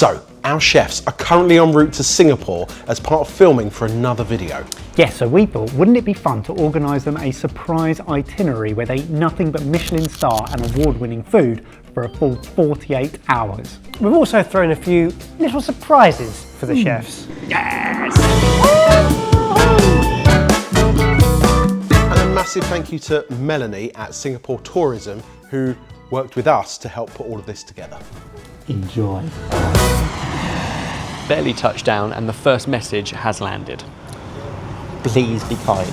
So, our chefs are currently en route to Singapore as part of filming for another video. Yes, so we thought, wouldn't it be fun to organise them a surprise itinerary where they eat nothing but Michelin star and award-winning food for a full 48 hours. We've also thrown a few little surprises for the chefs. Yes! And a massive thank you to Melanie at Singapore Tourism, who worked with us to help put all of this together. Enjoy. Barely touched down and the first message has landed. Please be kind.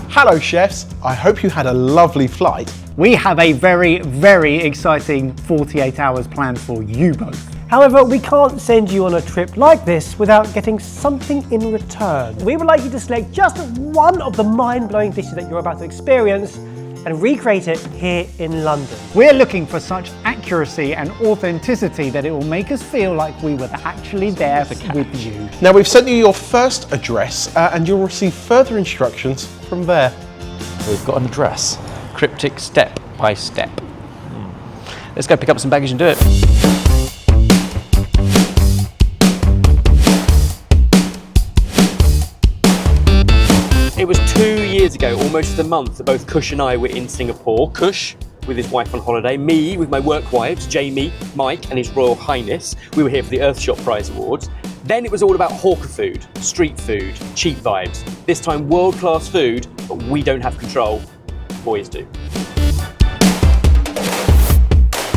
Hello chefs, I hope you had a lovely flight. We have a very, very exciting 48 hours planned for you both. However, we can't send you on a trip like this without getting something in return. We would like you to select just one of the mind-blowing dishes that you're about to experience and recreate it here in London. We're looking for such accuracy and authenticity that it will make us feel like we were actually there with you. Now we've sent you your first address and you'll receive further instructions from there. We've got an address. Cryptic step by step. Let's go pick up some baggage and do it. It was 2 years ago, almost a month, that both Kush and I were in Singapore. Kush with his wife on holiday, me with my work wives, Jamie, Mike and His Royal Highness. We were here for the Earthshot Prize Awards. Then it was all about hawker food, street food, cheap vibes. This time world-class food, but we don't have control. Boys do.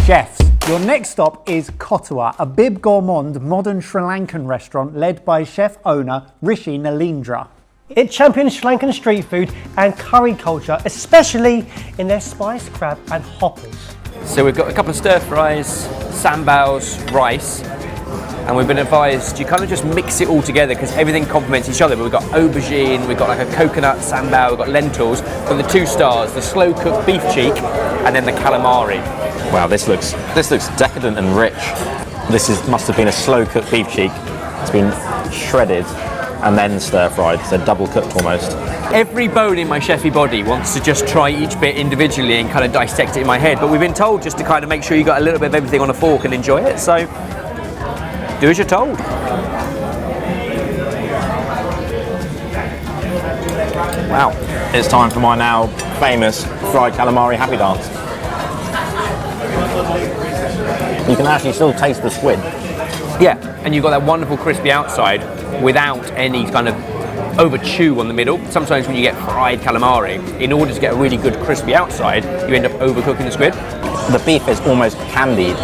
Chefs, your next stop is Kotua, a bib gourmand modern Sri Lankan restaurant led by chef owner Rishi Nalindra. It champions Sri Lankan street food and curry culture, especially in their spiced crab and hoppers. So we've got a couple of stir fries, sambals, rice, and we've been advised you kind of just mix it all together because everything complements each other. But we've got aubergine, we've got like a coconut sambal, we've got lentils, but the 2 stars, the slow cooked beef cheek, and then the calamari. Wow, this looks decadent and rich. Must have been a slow cooked beef cheek. It's been shredded and then stir fried, so double cooked almost. Every bone in my chefy body wants to just try each bit individually and kind of dissect it in my head, but we've been told just to kind of make sure you got a little bit of everything on a fork and enjoy it, so do as you're told. Wow. It's time for my now famous fried calamari happy dance. You can actually still taste the squid. Yeah, and you've got that wonderful crispy outside without any kind of over chew on the middle. Sometimes when you get fried calamari, in order to get a really good crispy outside, you end up overcooking the squid. The beef is almost candied.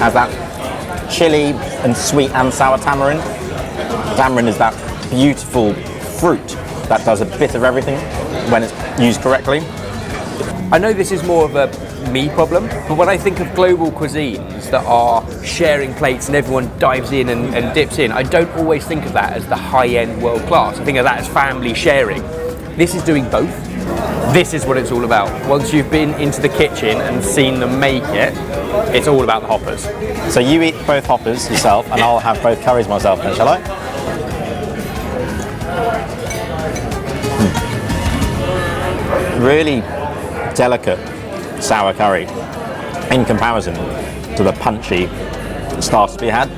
Has that chili and sweet and sour tamarind. Tamarind is that beautiful fruit that does a bit of everything when it's used correctly. I know this is more of a me problem, but when I think of global cuisines that are sharing plates and everyone dives in and dips in, I don't always think of that as the high-end world class. I think of that as family sharing. This is doing both. This is what it's all about. Once you've been into the kitchen and seen them make it, it's all about the hoppers. So you eat both hoppers yourself and I'll have both curries myself then, shall I? Really delicate sour curry in comparison to the punchy starters we had.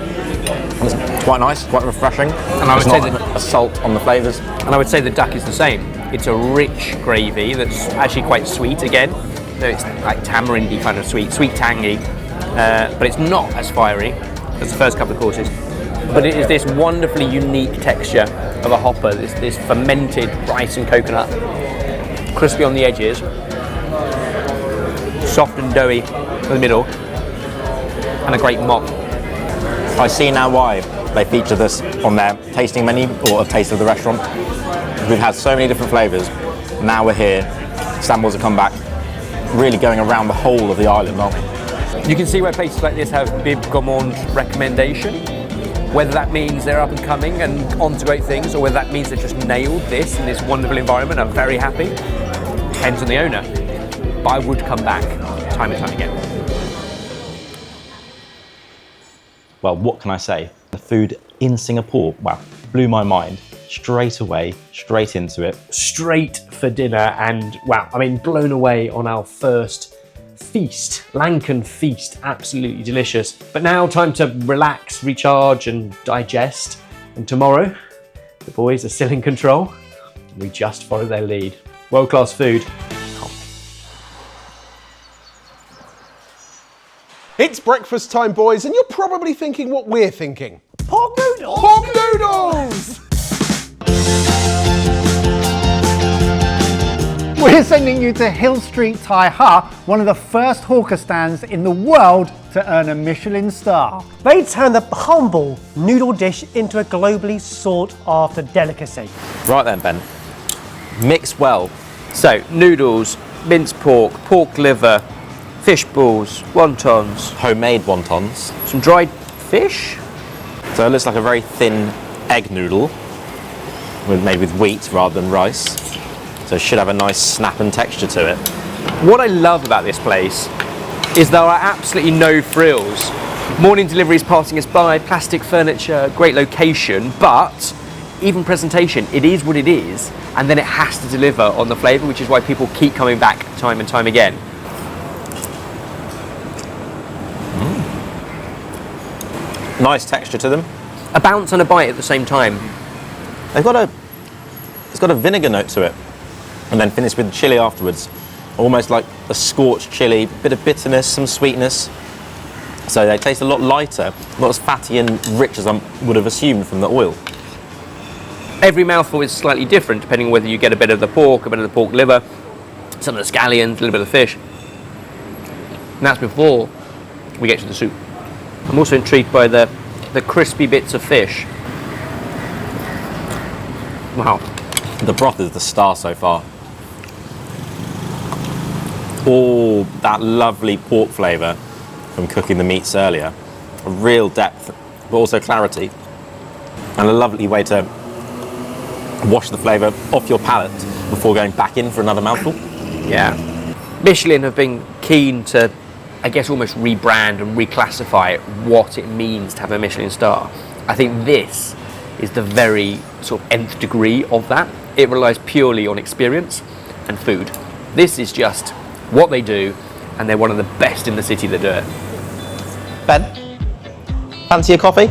It's quite nice, quite refreshing. And I would say a salt on the flavours. And I would say the duck is the same. It's a rich gravy that's actually quite sweet again. So it's like tamarindy kind of sweet tangy, but it's not as fiery as the first couple of courses. But it is this wonderfully unique texture of a hopper, this fermented rice and coconut, crispy on the edges, soft and doughy in the middle, and a great mop. I see now why they feature this on their tasting menu or a taste of the restaurant. We've had so many different flavours. Now we're here, samples have come back, really going around the whole of the island, aren't we? You can see why places like this have bib gourmand recommendation. Whether that means they're up and coming and on to great things, or whether that means they've just nailed this in this wonderful environment, I'm very happy. Depends on the owner. But I would come back time and time again. Well, what can I say? The food in Singapore, wow, blew my mind. Straight away, straight into it. Straight for dinner, and wow, I mean, blown away on our first feast, Lankan feast, absolutely delicious. But now time to relax, recharge and digest. And tomorrow, the boys are still in control. We just follow their lead. World-class food. It's breakfast time, boys, and you're probably thinking what we're thinking. Pork noodles! Pork noodles! We're sending you to Hill Street Thai Hut, one of the first hawker stands in the world to earn a Michelin star. They turn the humble noodle dish into a globally sought-after delicacy. Right then, Ben. Mix well. So, noodles, minced pork, pork liver, fish balls, wontons, Homemade wontons. some dried fish. So it looks like a very thin egg noodle, made with wheat rather than rice. So it should have a nice snap and texture to it. What I love about this place is there are absolutely no frills. Morning deliveries passing us by, plastic furniture, great location, but even presentation, it is what it is, and then it has to deliver on the flavour, which is why people keep coming back time and time again. Nice texture to them. A bounce and a bite at the same time. It's got a vinegar note to it, and then finished with chili afterwards. Almost like a scorched chili, bit of bitterness, some sweetness. So they taste a lot lighter, not as fatty and rich as I would have assumed from the oil. Every mouthful is slightly different depending on whether you get a bit of the pork, a bit of the pork liver, some of the scallions, a little bit of fish. And that's before we get to the soup. I'm also intrigued by the crispy bits of fish. Wow. The broth is the star so far. All that lovely pork flavour from cooking the meats earlier. A real depth, but also clarity. And a lovely way to wash the flavour off your palate before going back in for another mouthful. Yeah. Michelin have been keen to, I guess, almost rebrand and reclassify what it means to have a Michelin star. I think this is the very sort of nth degree of that. It relies purely on experience and food. This is just what they do, and they're one of the best in the city that do it. Ben, fancy a coffee?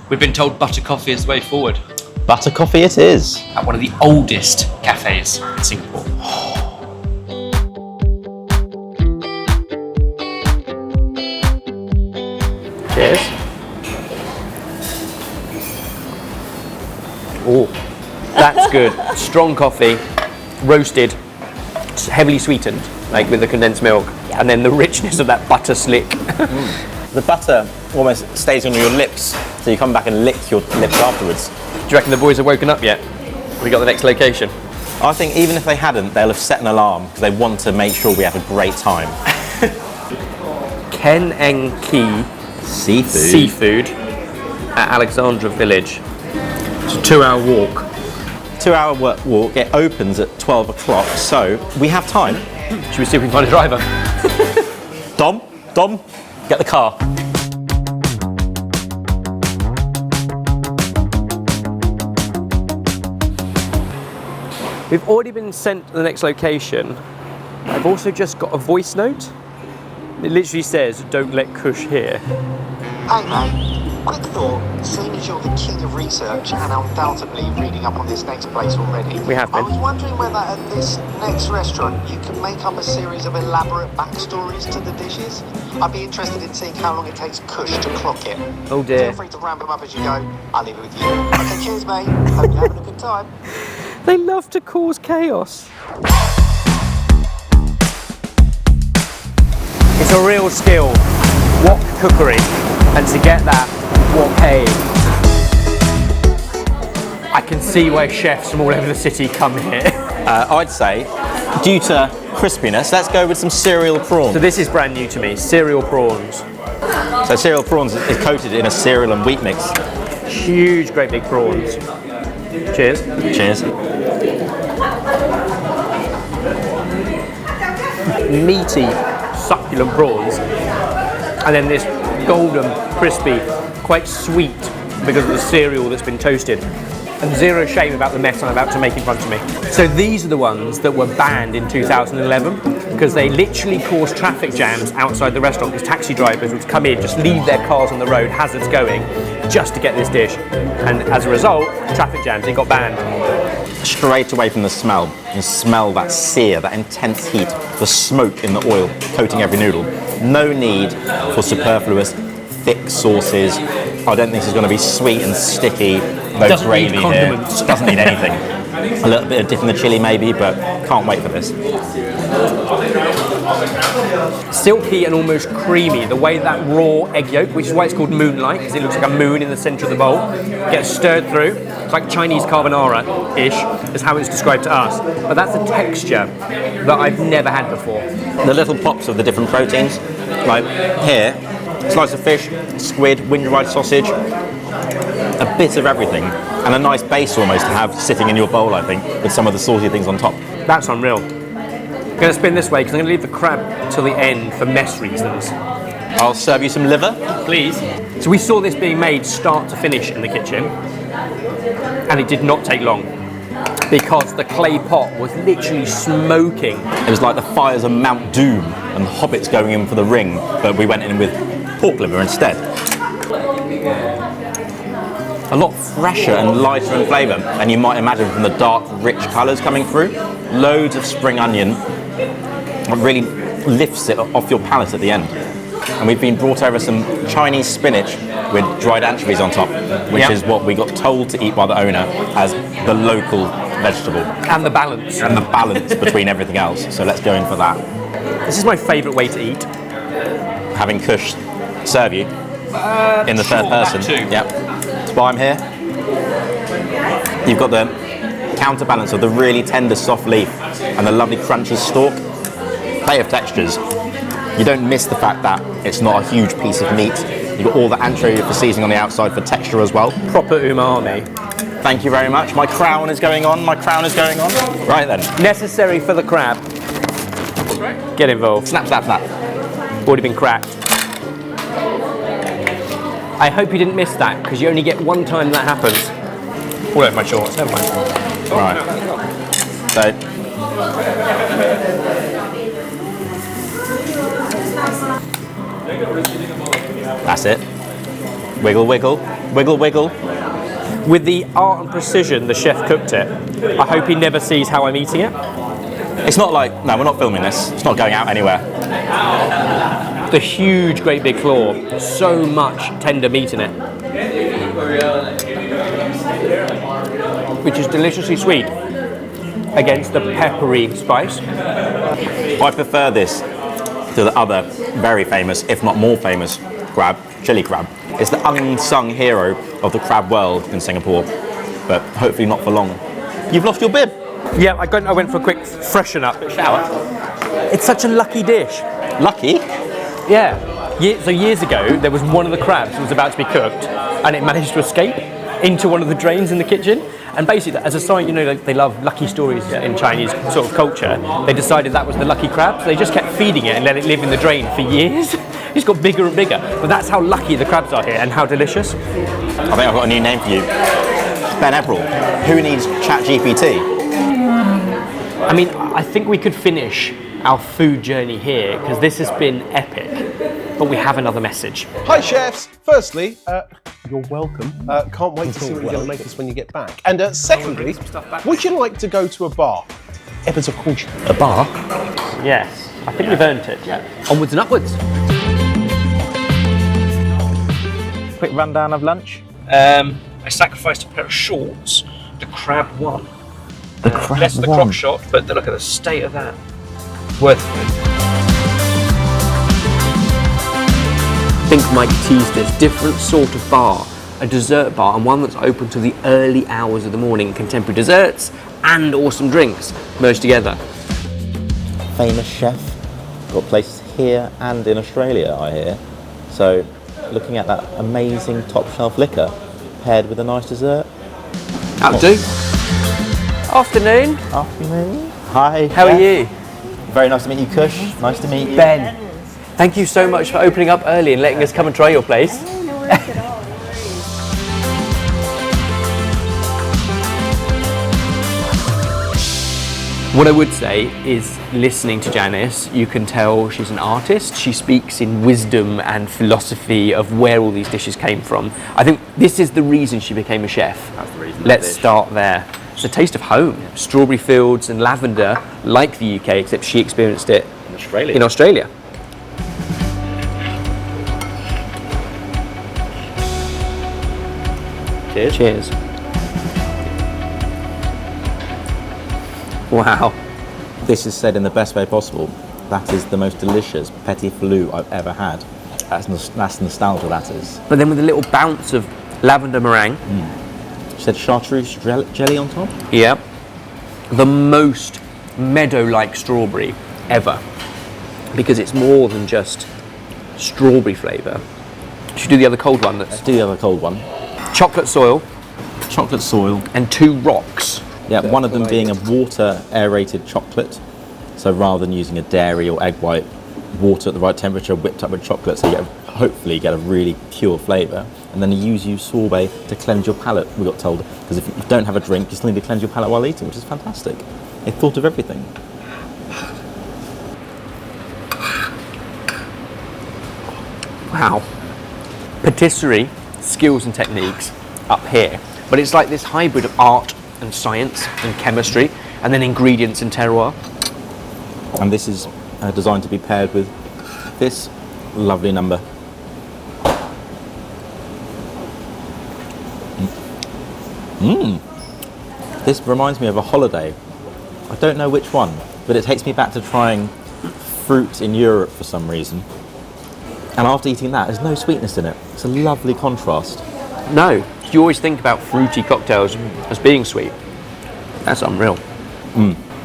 We've been told butter coffee is the way forward Butter coffee it is. at one of the oldest cafes in Singapore. Cheers. Oh, that's good. Strong coffee, roasted, heavily sweetened, like with the condensed milk, and then the richness of that butter slick. The butter almost stays on your lips, so you come back and lick your lips afterwards. Do you reckon the boys have woken up yet? We got the next location. I think even if they hadn't, they'll have set an alarm because they want to make sure we have a great time. Ken Eng Ki Seafood at Alexandra Village. It's a 2-hour walk. 2-hour walk, it opens at 12 o'clock, so we have time. Should we see if we can find a driver? Dom, get the car. We've already been sent to the next location. I've also just got a voice note. It literally says, "Don't let Kush hear." Hey mate, quick thought, seeing as you're the king of research and undoubtedly reading up on this next place already, We have been. I was wondering whether at this next restaurant you can make up a series of elaborate backstories to the dishes. I'd be interested in seeing how long it takes Kush to clock it. Oh dear. Feel free to ramp them up as you go, I'll leave it with you. Okay, cheers mate, hope you're having a good time. They love to cause chaos. It's a real skill, wok cookery, and to get that wok hay. I can see why chefs from all over the city come here. I'd say, due to crispiness, let's go with some cereal prawns. So this is brand new to me, cereal prawns. So cereal prawns is coated in a cereal and wheat mix. Huge, great big prawns. Cheers. Cheers. Meaty, succulent prawns, and then this golden, crispy, quite sweet because of the cereal that's been toasted. And zero shame about the mess I'm about to make in front of me. So these are the ones that were banned in 2011 because because they literally cause traffic jams outside the restaurant because taxi drivers would come in, just leave their cars on the road, hazards going, just to get this dish. And as a result, traffic jams, it got banned. Straight away from the smell, you smell that sear, that intense heat, the smoke in the oil coating every noodle. No need for superfluous thick sauces. I don't think this is going to be sweet and sticky. No Doesn't gravy need here. condiments. Doesn't need anything. A little bit of dip in the chili maybe, but can't wait for this. Silky and almost creamy. The way that raw egg yolk, which is why it's called moonlight, because it looks like a moon in the centre of the bowl, gets stirred through. It's like Chinese carbonara-ish, is how it's described to us. But that's a texture that I've never had before. The little pops of the different proteins, like here, slice of fish, squid, wind-dried sausage, a bit of everything, and a nice base almost to have sitting in your bowl, I think, with some of the saucy things on top. That's unreal. I'm going to spin this way because I'm going to leave the crab till the end for mess reasons. I'll serve you some liver. Please. So we saw this being made start to finish in the kitchen, and it did not take long because the clay pot was literally smoking. It was like the fires of Mount Doom and hobbits going in for the ring, but we went in with pork liver instead. A lot fresher and lighter in flavour than you might imagine from the dark, rich colours coming through. Loads of spring onion. It really lifts it off your palate at the end. And we've been brought over some Chinese spinach with dried anchovies on top, which is what we got told to eat by the owner as the local vegetable. And the balance. And the balance between everything else. So let's go in for that. This is my favourite way to eat. Having Kush serve you in the third person. Yep. That's why I'm here. You've got the counterbalance of the really tender soft leaf and the lovely crunchy stalk. Play of textures. You don't miss the fact that it's not a huge piece of meat. You've got all the anchovy for seasoning on the outside for texture as well. Proper umami. Thank you very much. My crown is going on. My crown is going on. Right then. Necessary for the crab. Get involved. Snap, snap, snap. Already been cracked. I hope you didn't miss that because you only get one time that happens. All over my shorts, never mind. Right. So. That's it. Wiggle, wiggle, wiggle, wiggle. With the art and precision the chef cooked it, I hope he never sees how I'm eating it. It's not like, no, we're not filming this. It's not going out anywhere. The huge, great big claw, so much tender meat in it, which is deliciously sweet against the peppery spice. I prefer this to the other very famous, if not more famous, crab, chili crab. It's the unsung hero of the crab world in Singapore, but hopefully not for long. You've lost your bib. Yeah, I went for a quick freshen up shower. It's such a lucky dish. Lucky? Yeah. So years ago, there was one of the crabs that was about to be cooked, and it managed to escape into one of the drains in the kitchen. And basically, as a sign, you know, they love lucky stories in Chinese sort of culture. They decided that was the lucky crab, so they just kept feeding it and let it live in the drain for years. It's got bigger and bigger. But that's how lucky the crabs are here and how delicious. I think I've got a new name for you. Ben Ebrel. Who needs ChatGPT? I mean, I think we could finish our food journey here because this has been epic. But we have another message. Hi chefs! Firstly, you're welcome. Can't wait to see what you're going to make us when you get back. And secondly, would you like to go to a bar? A bar? Yes, I think we've earned it. Yeah. Onwards and upwards. Quick rundown of lunch. I sacrificed a pair of shorts. The crab won. The crab less the won. crock shot, but look at the state of that. Worth it. I think Mike teased this different sort of bar, a dessert bar, and one that's open to the early hours of the morning. Contemporary desserts and awesome drinks merged together. Famous chef. Got places here and in Australia, I hear. So, looking at that amazing top shelf liquor paired with a nice dessert. That'll do. Afternoon. Afternoon. Hi. How are you? Very nice to meet you, Kush. Nice to meet you. Ben. Thank you so much for opening up early and letting us come and try your place. No worries at all. What I would say is, listening to Janice, you can tell she's an artist. She speaks in wisdom and philosophy of where all these dishes came from. I think this is the reason she became a chef. That's the reason. Let's start there. It's a taste of home. Strawberry fields and lavender, like the UK, except she experienced it In Australia. Cheers. Cheers. Wow. This is said in the best way possible. That is the most delicious petit filou I've ever had. That's nostalgia, that is. But then with a little bounce of lavender meringue. She said chartreuse jelly on top? Yeah. The most meadow-like strawberry ever. Because it's more than just strawberry flavour. Should we do the other cold one? Let's do the other cold one. Chocolate soil Chocolate soil. and 2 rocks. Yeah, one of them being a water aerated chocolate. So rather than using a dairy or egg white, water at the right temperature whipped up with chocolate, so you hopefully get a really pure flavour. And then you use sorbet to cleanse your palate, we got told. Because if you don't have a drink, you still need to cleanse your palate while eating, which is fantastic. They thought of everything. Wow. Patisserie, skills and techniques up here. But it's like this hybrid of art and science and chemistry, and then ingredients and terroir. And this is designed to be paired with this lovely number. This reminds me of a holiday. I don't know which one, but it takes me back to trying fruit in Europe for some reason. And after eating that, there's no sweetness in it. It's a lovely contrast. No, you always think about fruity cocktails as being sweet. That's unreal.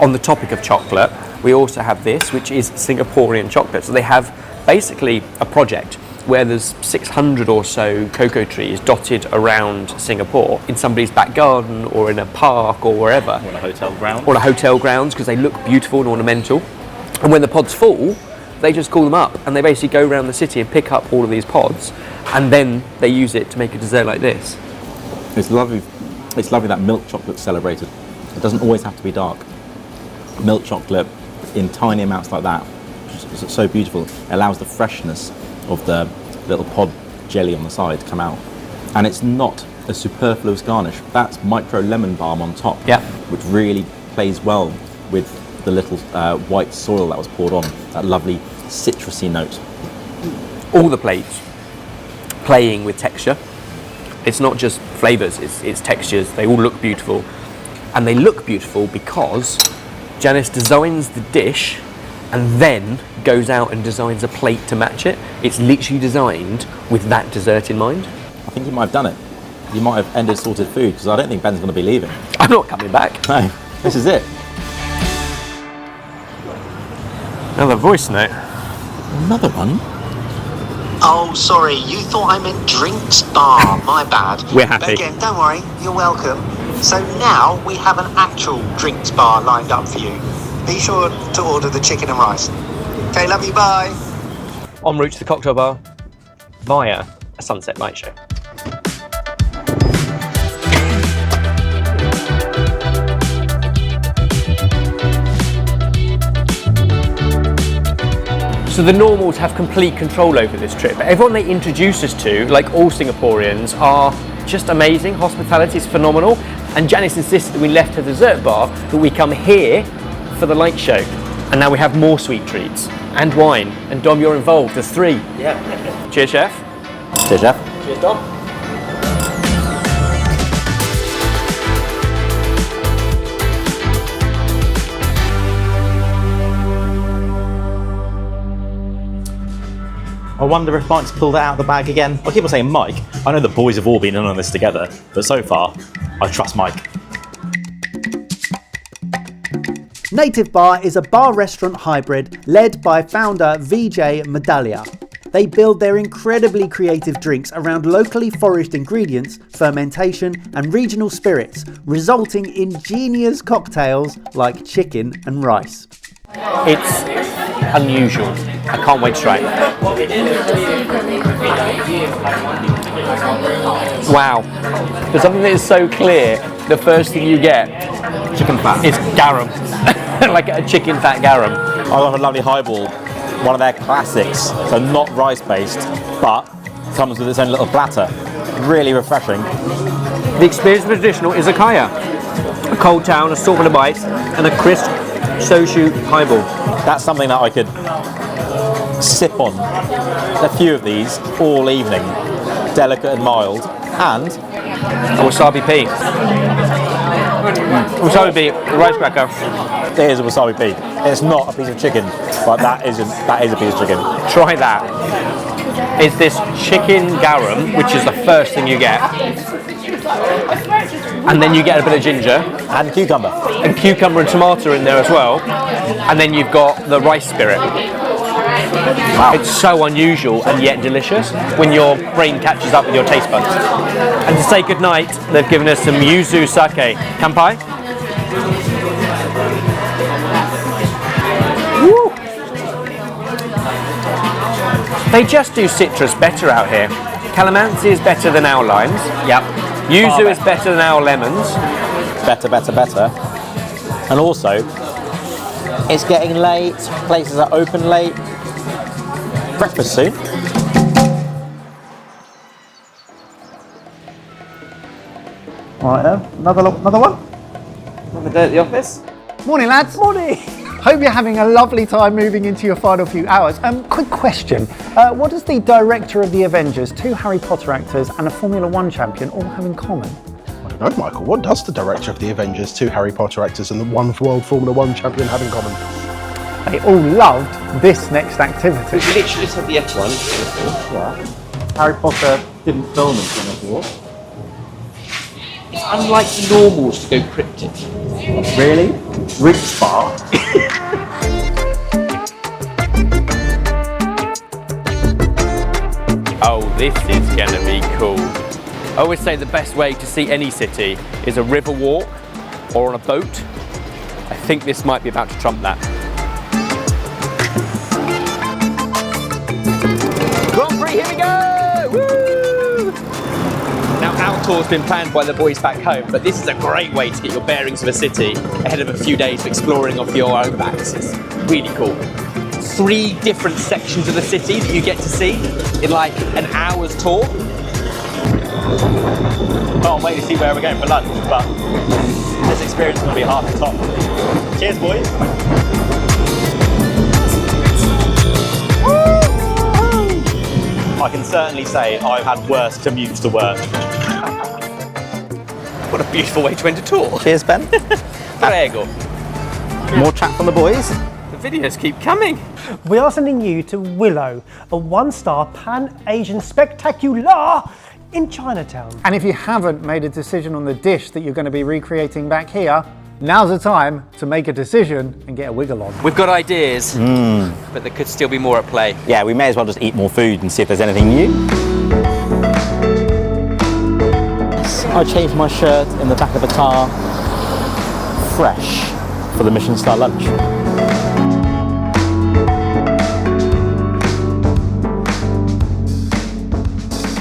On the topic of chocolate, we also have this, which is Singaporean chocolate. So they have basically a project where there's 600 or so cocoa trees dotted around Singapore in somebody's back garden or in a park or wherever. On a hotel ground. Or a hotel grounds, because they look beautiful and ornamental. And when the pods fall, they just call them up and they basically go around the city and pick up all of these pods, and then they use it to make a dessert like this. It's lovely. It's lovely that milk chocolate's celebrated. It doesn't always have to be dark. Milk chocolate in tiny amounts like that, it's so beautiful. It allows the freshness of the little pod jelly on the side to come out. And it's not a superfluous garnish. That's micro lemon balm on top, Yeah. which really plays well with the little white soil that was poured on, that lovely citrusy note. All the plates playing with texture. It's not just flavours, it's textures. They all look beautiful. And they look beautiful because Janice designs the dish and then goes out and designs a plate to match it. It's literally designed with that dessert in mind. I think you might have done it. You might have ended sorted food, because I don't think Ben's going to be leaving. I'm not coming back. No, this is it. Another voice note. Another one? Oh, sorry, you thought I meant drinks bar. My bad. We're happy. But again, don't worry, you're welcome. So now we have an actual drinks bar lined up for you. Be sure to order the chicken and rice. Okay, love you, bye. En route to the cocktail bar via a sunset light show. So the normals have complete control over this trip. Everyone they introduce us to, like all Singaporeans, are just amazing. Hospitality is phenomenal. And Janice insisted that we left her dessert bar, that we come here for the light show. And now we have more sweet treats and wine. And Dom, you're involved. There's 3. Yeah. Cheers, chef. Cheers, chef. Cheers, Dom. I wonder if Mike's pulled it out of the bag again. I keep on saying Mike. I know the boys have all been in on this together, but so far, I trust Mike. Native Bar is a bar-restaurant hybrid led by founder Vijay Medalya. They build their incredibly creative drinks around locally foraged ingredients, fermentation and regional spirits, resulting in genius cocktails like chicken and rice. It's unusual. I can't wait to try it. Wow. For something that is so clear, the first thing you get Chicken fat. is garum. Like a chicken fat garum. I got a lovely highball, one of their classics. So not rice-based, but comes with its own little platter. Really refreshing. The experience of a traditional izakaya. A cold town, assortment of bites, and a crisp soshu highball. That's something that I could sip on a few of these all evening. Delicate and mild, and Wasabi pea. Wasabi pea, rice cracker. it is a wasabi pea. It's not a piece of chicken, but that is a piece of chicken. Try that. It's this chicken garum, which is the first thing you get. And then you get a bit of ginger. And cucumber. And cucumber and tomato in there as well. And then you've got the rice spirit. Wow. It's so unusual and yet delicious when your brain catches up with your taste buds. And to say goodnight, they've given us some yuzu sake. Kampai? Woo! They just do citrus better out here. Calamansi is better than our limes. Yep. Yuzu is better than our lemons. Better. And also, it's getting late. Places are open late. Breakfast soon. All right, then. Another one. Another day at the office? Morning, lads. Morning. Hope you're having a lovely time moving into your final few hours. Quick question. What does the director of the Avengers, 2 Harry Potter actors and a Formula 1 champion all have in common? I don't know, Michael. What does the director of the Avengers, 2 Harry Potter actors and the 1 World Formula 1 champion have in common? They all loved this next activity. We literally said the F1. Yeah. Harry Potter didn't film in Singapore. It's unlike the normals to go cryptic. Really? Rich Spa? Oh, this is gonna be cool. I always say the best way to see any city is a river walk or on a boat. I think this might be about to trump that. Grand Prix, here we go! Woo! Now, our tour's been planned by the boys back home, but this is a great way to get your bearings of a city ahead of a few days of exploring off your own backs. It's really cool. 3 different sections of the city that you get to see in like an hour's tour. Can't wait to see where we're going for lunch, but this experience is going to be hard to top. Cheers, boys. I can certainly say I've had worse commutes to work. What a beautiful way to end a tour. Cheers, Ben. Prego. More chat from the boys. The videos keep coming. We are sending you to Willow, a 1-star Pan-Asian spectacular in Chinatown. And if you haven't made a decision on the dish that you're going to be recreating back here, now's the time to make a decision and get a wiggle on. We've got ideas, but there could still be more at play. Yeah, we may as well just eat more food and see if there's anything new. I changed my shirt in the back of the car, fresh for the Michelin Starred lunch.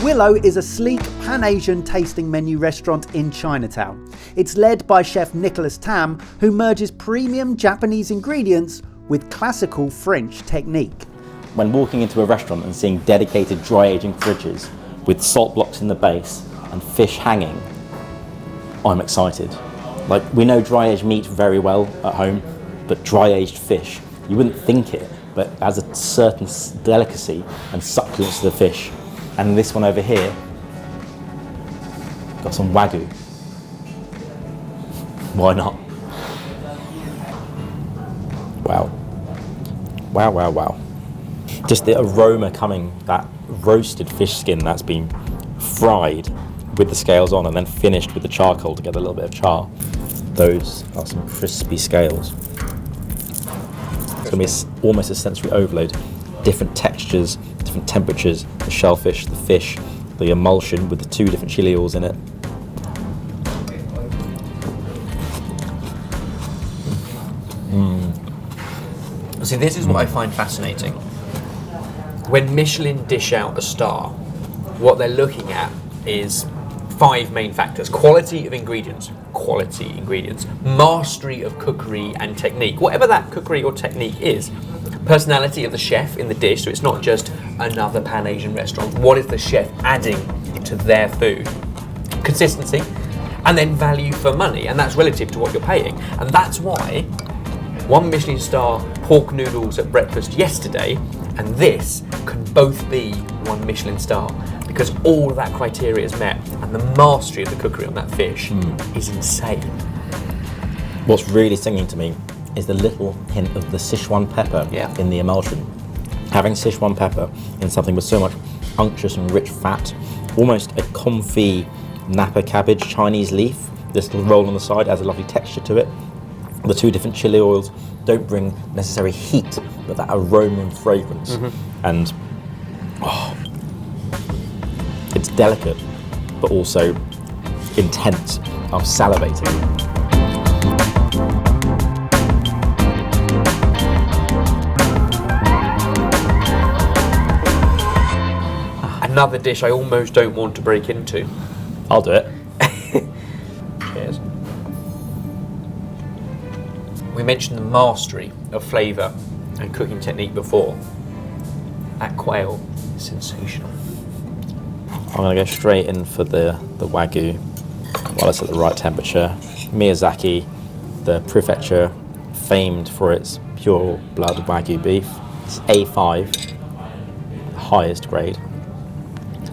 Willow is a sleek Pan-Asian tasting menu restaurant in Chinatown. It's led by chef Nicholas Tam, who merges premium Japanese ingredients with classical French technique. When walking into a restaurant and seeing dedicated dry aging fridges with salt blocks in the base and fish hanging, I'm excited. Like, we know dry aged meat very well at home, but dry aged fish, you wouldn't think it, but it has a certain delicacy and succulence to the fish. And this one over here, got some Wagyu. Why not? Wow. Wow, wow, wow. Just the aroma coming, that roasted fish skin that's been fried with the scales on and then finished with the charcoal to get a little bit of char. Those are some crispy scales. It's going to be almost a sensory overload. Different textures, different temperatures, the shellfish, the fish, the emulsion with the 2 different chili oils in it. See, this is what I find fascinating. when Michelin dish out a star, what they're looking at is 5 main factors: quality of ingredients, mastery of cookery and technique, whatever that cookery or technique is, personality of the chef in the dish, so it's not just another Pan-Asian restaurant, what is the chef adding to their food, consistency, and then value for money, and that's relative to what you're paying. And that's why 1 Michelin star pork noodles at breakfast yesterday and this can both be 1 Michelin star, because all of that criteria is met, and the mastery of the cookery on that fish is insane. What's really singing to me is the little hint of the Sichuan pepper in the emulsion. Having Sichuan pepper in something with so much unctuous and rich fat, almost a comfy Napa cabbage Chinese leaf, this little roll on the side has a lovely texture to it. The 2 different chili oils don't bring necessary heat, but that aroma and fragrance. And it's delicate, but also intense. I'm salivating. Another dish I almost don't want to break into. I'll do it. Cheers. We mentioned the mastery of flavour and cooking technique before. That quail is sensational. I'm going to go straight in for the Wagyu while it's at the right temperature. Miyazaki, the prefecture, famed for its pure blood Wagyu beef. It's A5, highest grade.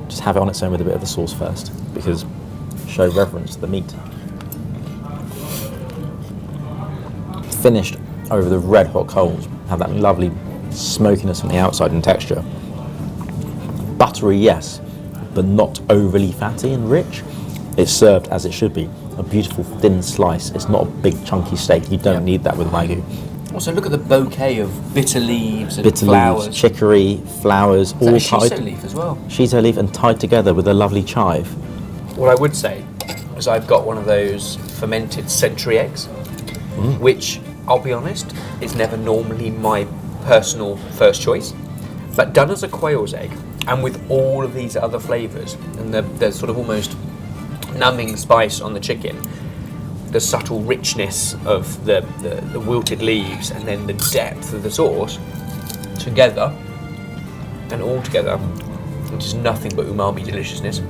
Just have it on its own with a bit of the sauce first, because show reverence to the meat. Finished over the red hot coals, have that lovely smokiness on the outside and texture. Buttery, yes, but not overly fatty and rich. It's served as it should be, a beautiful thin slice. It's not a big chunky steak. You don't need that with Wagyu. Also, look at the bouquet of bitter leaves and Bitter flowers. leaves, chicory, flowers, all Is that a tied. shiso leaf as well? Shiso leaf and tied together with a lovely chive. What I would say is I've got one of those fermented century eggs, which, I'll be honest, is never normally my personal first choice. But done as a quail's egg, and with all of these other flavours, and the sort of almost numbing spice on the chicken, the subtle richness of the wilted leaves, and then the depth of the sauce, together, and all together, which is nothing but umami deliciousness.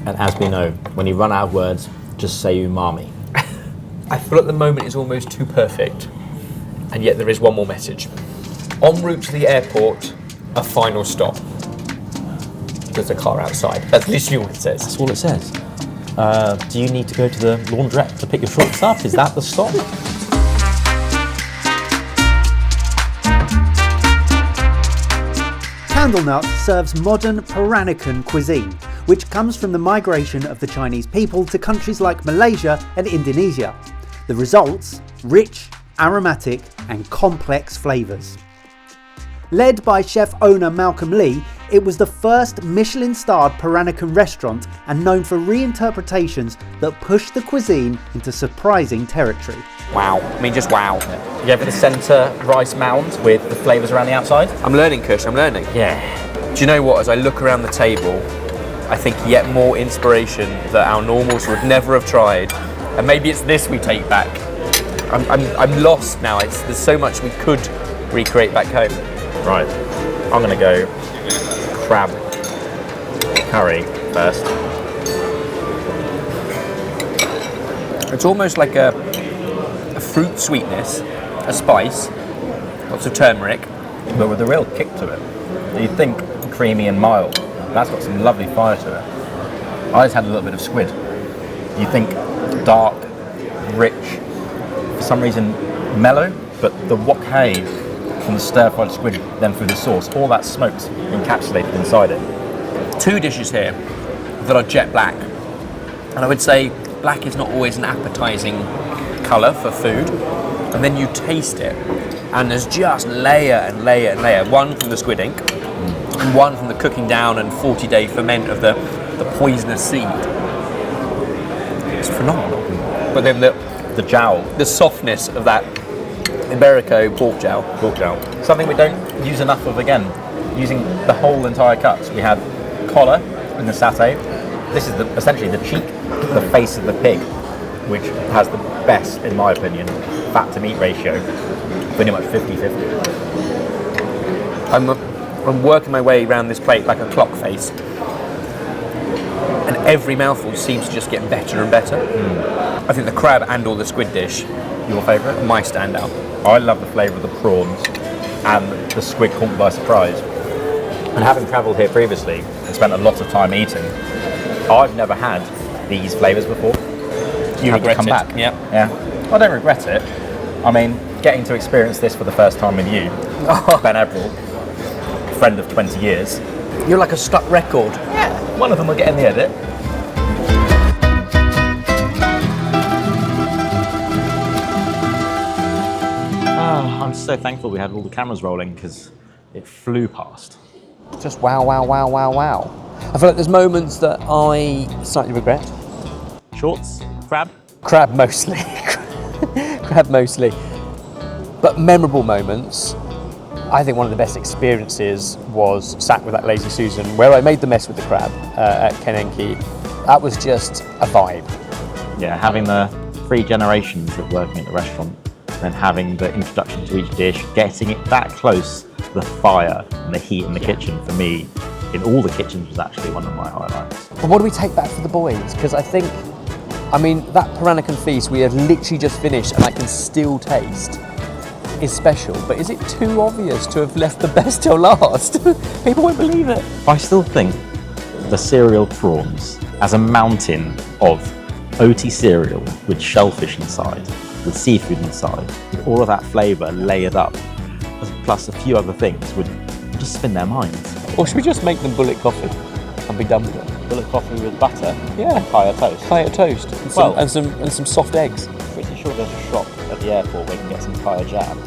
And as we know, when you run out of words, just say umami. I feel at the moment it's almost too perfect, and yet there is one more message. En route to the airport, a final stop. There's a car outside. That's literally all it says. That's all it says. Do you need to go to the laundrette to pick your shorts up? Is that the stop? Candlenut serves modern Peranakan cuisine, which comes from the migration of the Chinese people to countries like Malaysia and Indonesia. The results? Rich, aromatic and complex flavours. Led by chef owner Malcolm Lee, it was the first Michelin-starred Peranakan restaurant and known for reinterpretations that pushed the cuisine into surprising territory. Wow. I mean, just wow. You go for the centre rice mound with the flavours around the outside? I'm learning, Kush, I'm learning. Yeah. Do you know what? As I look around the table, I think yet more inspiration that our normals would never have tried. And maybe it's this we take back. I'm lost now. There's so much we could recreate back home. Right. I'm going to go crab curry first. It's almost like a fruit sweetness, a spice, lots of turmeric. But with a real kick to it. You think creamy and mild. That's got some lovely fire to it. I just had a little bit of squid. You think dark, rich, for some reason mellow, but the wok hei from the stir-fried squid, then through the sauce, all that smoke's encapsulated inside it. 2 dishes here that are jet black. And I would say black is not always an appetizing colour for food. And then you taste it, and there's just layer and layer and layer. One from the squid ink, and one from the cooking down and 40-day ferment of the poisonous seed. It's phenomenal. But then the The jowl. the softness of that Iberico pork jowl. Pork jowl. Something we don't use enough of again. Using the whole entire cuts. We had collar in the satay. This is essentially the cheek, the face of the pig, which has the best, in my opinion, fat to meat ratio. Pretty much 50-50. I'm working my way around this plate like a clock face. And every mouthful seems to just get better and better. I think the crab and or the squid dish, Your favourite? my standout. I love the flavour of the prawns and the squid caught me by surprise. And having travelled here previously and spent a lot of time eating, I've never had these flavours before. You Have to regret come it? back. Yeah. I don't regret it. I mean, getting to experience this for the first time with you, Ben Everell, friend of 20 years. You're like a stuck record. Yeah, one of them will get in the edit. I'm so thankful we had all the cameras rolling because it flew past. Just wow, wow, wow, wow, wow. I feel like there's moments that I slightly regret. Shorts, crab. Crab mostly. Crab mostly. But memorable moments. I think one of the best experiences was sat with that Lazy Susan where I made the mess with the crab at Kenenki. That was just a vibe. Yeah, having the 3 generations of working at the restaurant, then having the introduction to each dish, getting it that close to the fire and the heat in the kitchen for me, in all the kitchens, was actually one of my highlights. But what do we take back for the boys? Because I think, that Peranakan feast we had literally just finished and I can still taste is special. But is it too obvious to have left the best till last? People won't believe it. I still think the cereal prawns as a mountain of oaty cereal with shellfish inside, with seafood inside, with all of that flavour layered up, plus a few other things, would just spin their minds. Or should we just make them bullet coffee and be done with it? Bullet coffee with butter, Yeah. kaya toast. Kaya toast and, some soft eggs. Pretty sure there's a shop at the airport where you can get some kaya jam.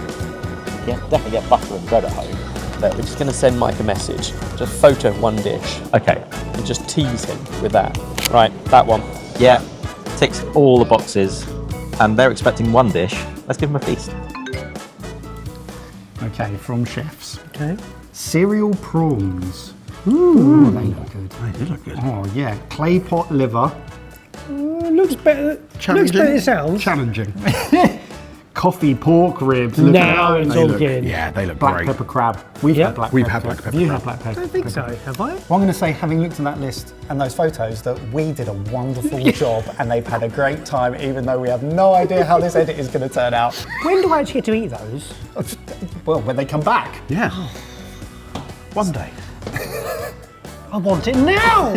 You can definitely get butter and bread at home. We're just going to send Mike a message, just a photo of one dish, Okay, and just tease him with that. Right, that one. yeah, ticks all the boxes, and they're expecting one dish. Let's give them a feast. Okay, from chefs. Okay. Cereal prawns. Ooh, they look good. They do look good. Oh yeah, clay pot liver. Looks better. Looks better than it sounds. Challenging. Coffee pork ribs. Now it's They all look, good. yeah, they look Black great. pepper crab. We've Yep. had black We've pepper had crab. black pepper You crab. had black pepper. I don't think so, have I? Well, I'm going to say, having looked at that list and those photos, that we did a wonderful job and they've had a great time, even though we have no idea how this edit is going to turn out. When do I actually get to eat those? Well, when they come back. Yeah. One day. I want it now!